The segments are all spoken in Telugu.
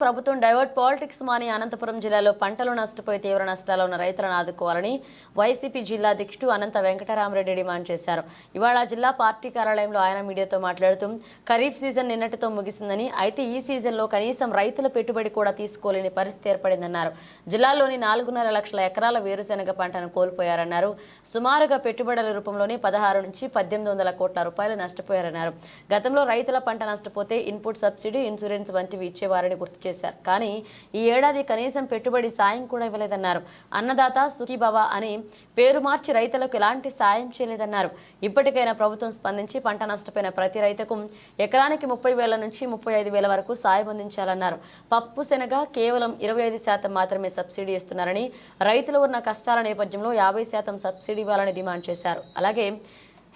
ప్రభుత్వం డైవర్ట్ పాలిటిక్స్ మాని అనంతపురం జిల్లాలో పంటలు నష్టపోయి తీవ్ర నష్టాల్లో ఉన్న రైతులను ఆదుకోవాలని వైసీపీ జిల్లా అధ్యక్షుడు అనంత వెంకటరామరెడ్డి డిమాండ్ చేశారు. ఇవాళ జిల్లా పార్టీ కార్యాలయంలో ఆయన మీడియాతో మాట్లాడుతూ ఖరీఫ్ సీజన్ నిన్నటితో ముగిసిందని, అయితే ఈ సీజన్లో కనీసం రైతుల పెట్టుబడి కూడా తీసుకోలేని పరిస్థితి ఏర్పడిందన్నారు. జిల్లాలోని 4.5 లక్షల ఎకరాల వేరుశెనగ పంటను కోల్పోయారన్నారు. సుమారుగా పెట్టుబడుల రూపంలోనే 16 నుంచి 1800 కోట్ల రూపాయలు నష్టపోయారన్నారు. గతంలో రైతుల పంట నష్టపోతే ఇన్పుట్ సబ్సిడీ, ఇన్సూరెన్స్ వంటివి ఇచ్చేవారని గుర్తు చేశారు. కానీ ఈ ఏడాది కనీసం పెట్టుబడి సాయం కూడా ఇవ్వలేదన్నారు. అన్నదాత సుఖీభవ అని పేరు మార్చి రైతులకు ఎలాంటి సాయం చేయలేదన్నారు. ఇప్పటికైనా ప్రభుత్వం స్పందించి పంట నష్టపోయిన ప్రతి రైతుకు ఎకరానికి 30,000 నుంచి 35,000 వరకు సాయం అందించాలన్నారు. పప్పు శనగ కేవలం 25% మాత్రమే సబ్సిడీ ఇస్తున్నారని, రైతులు ఉన్న కష్టాల నేపథ్యంలో 50% సబ్సిడీ ఇవ్వాలని డిమాండ్ చేశారు. అలాగే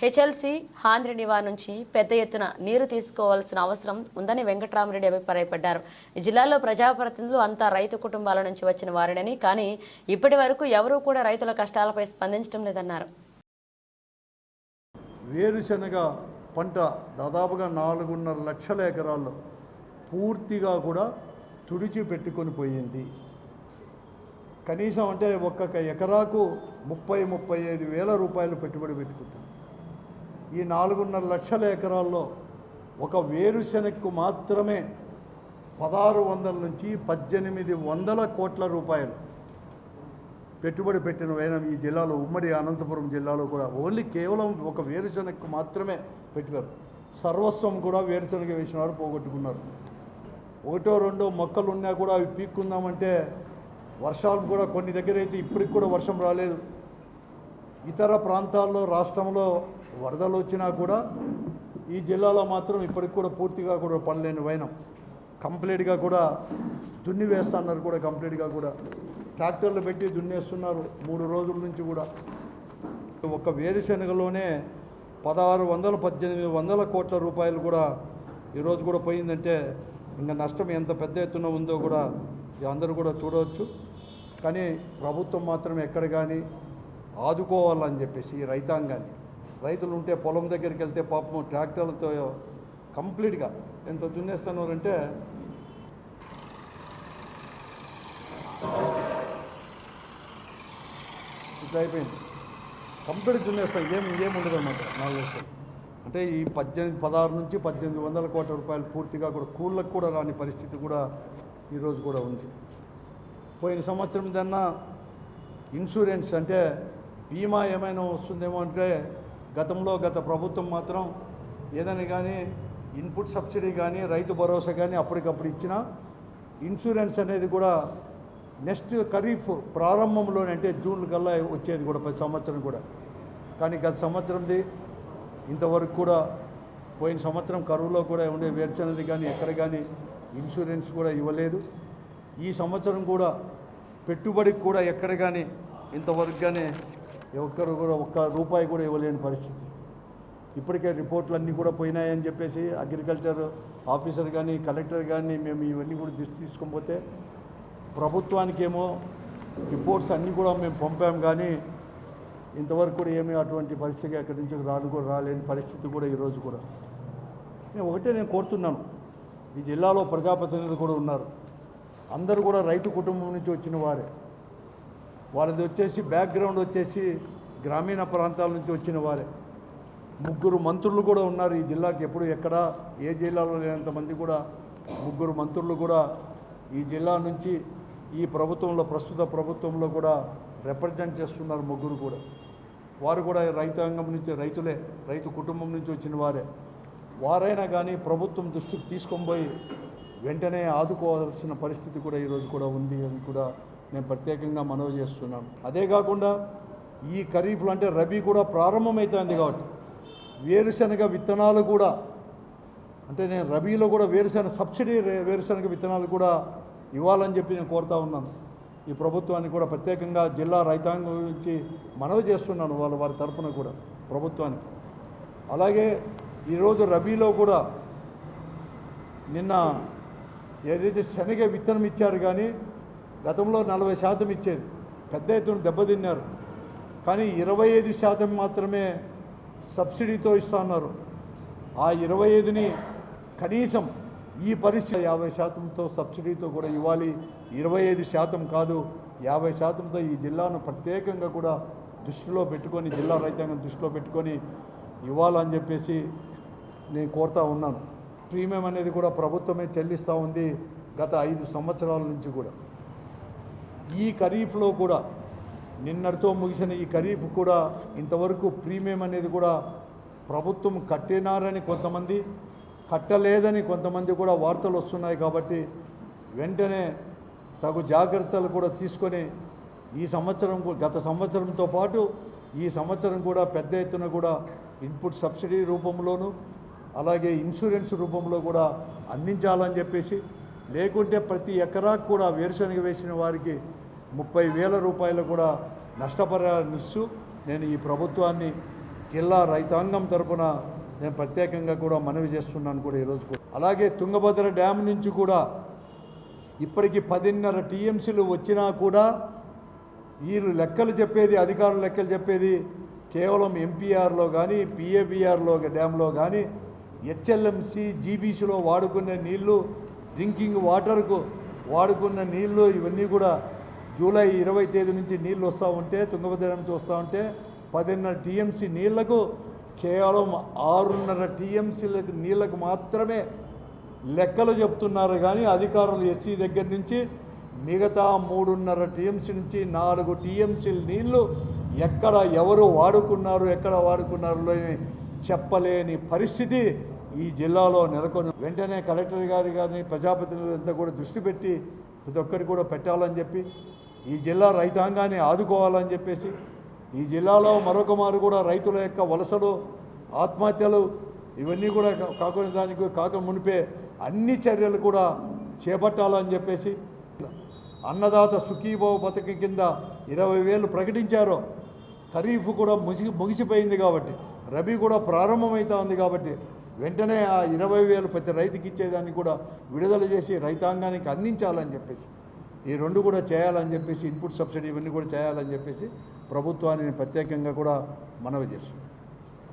హెచ్ఎల్సీ హాంద్రి నివార్ నుంచి పెద్ద ఎత్తున నీరు తీసుకోవాల్సిన అవసరం ఉందని వెంకటరామరెడ్డి అభిప్రాయపడ్డారు. ఈ జిల్లాలో ప్రజాప్రతినిధులు అంతా రైతు కుటుంబాల నుంచి వచ్చిన వారినని, కానీ ఇప్పటి వరకు ఎవరూ కూడా రైతుల కష్టాలపై స్పందించడం లేదన్నారు. వేరుశనగ పంట దాదాపుగా 4.5 లక్షల ఎకరాల్లో పూర్తిగా కూడా తుడిచిపెట్టుకొని పోయింది. కనీసం అంటే ఒక్కొక్క ఎకరాకు 30-35 వేల రూపాయలు పెట్టుబడి పెట్టుకుంటారు. ఈ 4.5 లక్షల ఎకరాల్లో ఒక వేరుశెనగకు మాత్రమే 1600 నుంచి 1800 కోట్ల రూపాయలు పెట్టుబడి పెట్టిన వైనం ఈ జిల్లాలో, ఉమ్మడి అనంతపురం జిల్లాలో కూడా ఓన్లీ కేవలం ఒక వేరుశెనగకు మాత్రమే పెట్టారు. సర్వస్వం కూడా వేరుశెనగ వేసిన వారు పోగొట్టుకున్నారు. ఒకటో రెండో మొక్కలు ఉన్నా కూడా అవి పీక్కుందామంటే వర్షాలు కూడా కొన్ని దగ్గర అయితే ఇప్పటికి కూడా వర్షం రాలేదు. ఇతర ప్రాంతాల్లో రాష్ట్రంలో వరదలు వచ్చినా కూడా ఈ జిల్లాలో మాత్రం ఇప్పటికి కూడా పూర్తిగా కూడా పనిలేని వైనం. కంప్లీట్గా కూడా దున్ని వేస్తున్నారు, కూడా కంప్లీట్గా కూడా ట్రాక్టర్లు పెట్టి దున్నేస్తున్నారు 3 రోజుల నుంచి కూడా. ఒక వేరుశెనగలోనే 1600-1800 కోట్ల రూపాయలు కూడా ఈరోజు కూడా పోయిందంటే ఇంకా నష్టం ఎంత పెద్ద ఎత్తున ఉందో కూడా అందరూ కూడా చూడవచ్చు. కానీ ప్రభుత్వం మాత్రం ఎక్కడ కానీ ఆదుకోవాలని చెప్పేసి ఈ రైతాంగాన్ని, రైతులు ఉంటే పొలం దగ్గరికి వెళ్తే పాపం ట్రాక్టర్లతో కంప్లీట్గా ఎంత దున్నేస్తున్నారంటే ఇట్లా అయిపోయింది. కంప్లీట్ దున్నేస్తాం, ఇంకేం ఉండదు అన్నమాట. నాకు తెలుసు అంటే ఈ 16 నుంచి 1800 కోట్ల రూపాయలు పూర్తిగా కూడా కూళ్ళకు కూడా రాని పరిస్థితి కూడా ఈరోజు కూడా ఉంది. పోయిన సంవత్సరం దన్నా ఇన్సూరెన్స్ అంటే బీమా ఏమైనా వస్తుందేమో అంటే గత ప్రభుత్వం మాత్రం ఏదైనా కానీ ఇన్పుట్ సబ్సిడీ కానీ రైతు భరోసా కానీ అప్పటికప్పుడు ఇచ్చిన ఇన్సూరెన్స్ అనేది కూడా నెక్స్ట్ ఖరీఫ్ ప్రారంభంలోనే అంటే జూన్ కల్లా వచ్చేది కూడా ప్రతి సంవత్సరం కూడా. కానీ గత సంవత్సరంది ఇంతవరకు కూడా, పోయిన సంవత్సరం కరువులో కూడా ఉండే వేరుశెనగది కానీ ఎక్కడ కానీ ఇన్సూరెన్స్ కూడా ఇవ్వలేదు. ఈ సంవత్సరం కూడా పెట్టుబడికి కూడా ఎక్కడ కానీ ఇంతవరకు కానీ ఒక్కరు కూడా ఒక్క రూపాయి కూడా ఇవ్వలేని పరిస్థితి. ఇప్పటికే రిపోర్ట్లు అన్నీ కూడా పోయినాయని చెప్పేసి అగ్రికల్చర్ ఆఫీసర్ కానీ కలెక్టర్ కానీ మేము ఇవన్నీ కూడా దృష్టి తీసుకొని ప్రభుత్వానికేమో రిపోర్ట్స్ అన్నీ కూడా మేము పంపాం, కానీ ఇంతవరకు కూడా ఏమీ అటువంటి పరిస్థితి అక్కడి నుంచి రాలేని పరిస్థితి కూడా ఈరోజు కూడా. నేను కోరుతున్నాను, ఈ జిల్లాలో ప్రజాప్రతినిధులు కూడా ఉన్నారు, అందరూ కూడా రైతు కుటుంబం నుంచి వచ్చిన వారే. వాళ్ళది వచ్చేసి బ్యాక్గ్రౌండ్ వచ్చేసి గ్రామీణ ప్రాంతాల నుంచి వచ్చిన వారే. 3 మంత్రులు కూడా ఉన్నారు ఈ జిల్లాకి. ఎప్పుడు ఎక్కడ ఏ జిల్లాలో లేనంతమంది కూడా 3 మంత్రులు కూడా ఈ జిల్లా నుంచి ఈ ప్రభుత్వంలో, ప్రస్తుత ప్రభుత్వంలో కూడా రిప్రజెంట్ చేస్తున్నారు 3 కూడా. వారు కూడా రైతాంగం నుంచి రైతులే, రైతు కుటుంబం నుంచి వచ్చిన వారే. వారైనా కానీ ప్రభుత్వం దృష్టికి తీసుకొని పోయి వెంటనే ఆదుకోవాల్సిన పరిస్థితి కూడా ఈరోజు కూడా ఉంది అని కూడా నేను ప్రత్యేకంగా మనవి చేస్తున్నాను. అదే కాకుండా ఈ ఖరీఫ్లో అంటే రబీ కూడా ప్రారంభమవుతుంది కాబట్టి వేరుశెనగ విత్తనాలు కూడా అంటే నేను రబీలో కూడా సబ్సిడీ వేరుశెనగ విత్తనాలు కూడా ఇవ్వాలని చెప్పి నేను కోరుతా ఉన్నాను. ఈ ప్రభుత్వాన్ని కూడా ప్రత్యేకంగా జిల్లా రైతాంగం గురించి మనవి చేస్తున్నాను వారి తరఫున కూడా ప్రభుత్వానికి. అలాగే ఈరోజు రబీలో కూడా నిన్న ఏదైతే శనగ విత్తనం ఇచ్చారు, కానీ గతంలో 40% ఇచ్చేది, పెద్ద ఎత్తున దెబ్బతిన్నారు. కానీ 25% మాత్రమే సబ్సిడీతో ఇస్తున్నారు. ఆ 25ని కనీసం ఈ పరిస్థితి 50%తో సబ్సిడీతో కూడా ఇవ్వాలి, 25% కాదు 50%తో ఈ జిల్లాను ప్రత్యేకంగా కూడా దృష్టిలో పెట్టుకొని, జిల్లా రైతాంగం దృష్టిలో పెట్టుకొని ఇవ్వాలని చెప్పేసి నేను కోరుతా ఉన్నాను. ప్రీమియం అనేది కూడా ప్రభుత్వమే చెల్లిస్తూ ఉంది గత 5 సంవత్సరాల నుంచి కూడా. ఈ ఖరీఫ్లో కూడా నిన్నటితో ముగిసిన ఈ ఖరీఫ్ కూడా ఇంతవరకు ప్రీమియం అనేది కూడా ప్రభుత్వం కట్టినారని కొంతమంది, కట్టలేదని కొంతమంది కూడా వార్తలు వస్తున్నాయి. కాబట్టి వెంటనే తగు జాగ్రత్తలు కూడా తీసుకొని ఈ సంవత్సరం, గత సంవత్సరంతో పాటు ఈ సంవత్సరం కూడా పెద్ద ఎత్తున కూడా ఇన్పుట్ సబ్సిడీ రూపంలోనూ అలాగే ఇన్సూరెన్స్ రూపంలో కూడా అందించాలని చెప్పేసి, లేకుంటే ప్రతి ఎకరాకు కూడా వేరుశనగ వేసిన వారికి 30,000 రూపాయలు కూడా నష్టపరిహారం ఇస్తూ నేను ఈ ప్రభుత్వాన్ని జిల్లా రైతాంగం తరపున నేను ప్రత్యేకంగా కూడా మనవి చేస్తున్నాను కూడా ఈరోజు కూడా. అలాగే తుంగభద్ర డ్యామ్ నుంచి కూడా ఇప్పటికి 10.5 టీఎంసీలు వచ్చినా కూడా వీళ్ళు లెక్కలు చెప్పేది, అధికారులు లెక్కలు చెప్పేది కేవలం ఎంపీఆర్లో కానీ పిఏబిఆర్లో డ్యాంలో కానీ హెచ్ఎల్ఎంసి జీబీసీలో వాడుకునే నీళ్లు, డ్రింకింగ్ వాటర్కు వాడుకున్న నీళ్లు ఇవన్నీ కూడా జూలై 20 తేదీ నుంచి నీళ్ళు వస్తూ ఉంటే, తుంగభద్ర నుంచి వస్తూ ఉంటే 10.5 టీఎంసీ నీళ్లకు కేవలం 6.5 టీఎంసీలకు నీళ్లకు మాత్రమే లెక్కలు చెప్తున్నారు. కానీ అధికారులు ఎస్సీ దగ్గర నుంచి మిగతా 3.5 టీఎంసీ నుంచి 4 టీఎంసీల నీళ్లు ఎక్కడ ఎవరు వాడుకున్నారు, ఎక్కడ వాడుకున్నారు అని చెప్పలేని పరిస్థితి ఈ జిల్లాలో నెలకొని, వెంటనే కలెక్టర్ గారిని ప్రజాప్రతినిధులంతా కూడా దృష్టి పెట్టి ప్రతి ఒక్కరికి కూడా పెట్టాలని చెప్పి, ఈ జిల్లా రైతాంగాన్ని ఆదుకోవాలని చెప్పేసి, ఈ జిల్లాలో మరొక మారు కూడా రైతుల యొక్క వలసలు, ఆత్మహత్యలు ఇవన్నీ కూడా కాక మునిపే అన్ని చర్యలు కూడా చేపట్టాలని చెప్పేసి, అన్నదాత సుఖీభావ పథకం కింద 20,000 ప్రకటించారు. ఖరీఫ్ కూడా ముగిసిపోయింది కాబట్టి, రబీ కూడా ప్రారంభమవుతా ఉంది కాబట్టి వెంటనే ఆ 20,000 ప్రతి రైతుకి ఇచ్చేదాన్ని కూడా విడుదల చేసి రైతాంగానికి అందించాలని చెప్పేసి, ఈ 2 కూడా చేయాలని చెప్పేసి, ఇన్పుట్ సబ్సిడీ ఇవన్నీ కూడా చేయాలని చెప్పేసి ప్రభుత్వాన్ని ప్రత్యేకంగా కూడా మనవి చేస్తున్నాం.